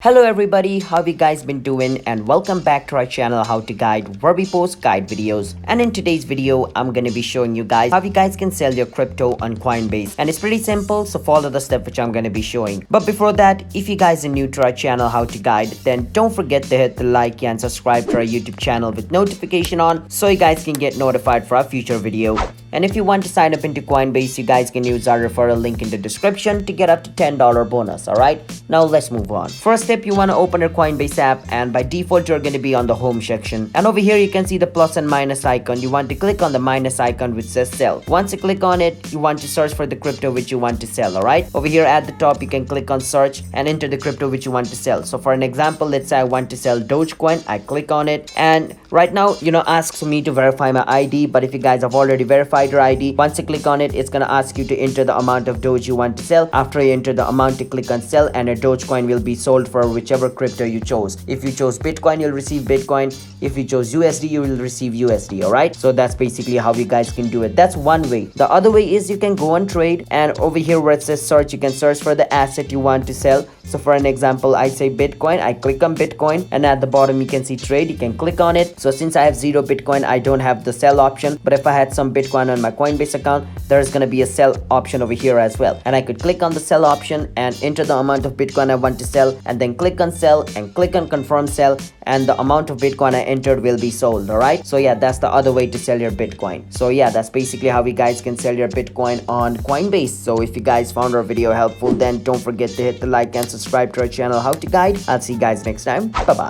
Hello everybody, how have you guys been doing, and welcome back to our channel How to Guide, where we post guide videos. And in today's video I'm gonna be showing you guys how you guys can sell your crypto on Coinbase, and it's pretty simple, so follow the step which I'm gonna be showing. But before that, if you guys are new to our channel How to Guide, then don't forget to hit the like and subscribe to our YouTube channel with notification on so you guys can get notified for our future video. And if you want to sign up into Coinbase, you guys can use our referral link in the description to get up to $10 bonus. Alright, now let's move on. First step, you want to open your Coinbase app, and by default you're going to be on the home section, and over here you can see the plus and minus icon. You want to click on the minus icon which says sell. Once you click on it, you want to search for the crypto which you want to sell. Alright, over here at the top you can click on search and enter the crypto which you want to sell. So for an example, let's say I want to sell Dogecoin. I click on it, and right now asks me to verify my ID, but if you guys have already verified your ID, once you click on it, it's gonna ask you to enter the amount of Doge you want to sell. After you enter the amount, you click on sell, and a Dogecoin will be sold for whichever crypto you chose. If you chose Bitcoin, you'll receive Bitcoin. If you chose USD, you will receive USD. Alright, so that's basically how you guys can do it. That's one way. The other way is you can go on trade, and over here where it says search, you can search for the asset you want to sell. So for an example, I say Bitcoin. I click on Bitcoin, and at the bottom you can see trade. You can click on it. So since I have 0 Bitcoin, I don't have the sell option, but if I had some Bitcoin on my Coinbase account, there's gonna be a sell option over here as well, and I could click on the sell option and enter the amount of Bitcoin I want to sell, and then click on sell and click on confirm sell, and the amount of Bitcoin I entered will be sold. Alright, so yeah, that's the other way to sell your Bitcoin. So yeah, that's basically how you guys can sell your Bitcoin on Coinbase. So if you guys found our video helpful, then don't forget to hit the like and subscribe to our channel How to Guide. I'll see you guys next time. Bye bye.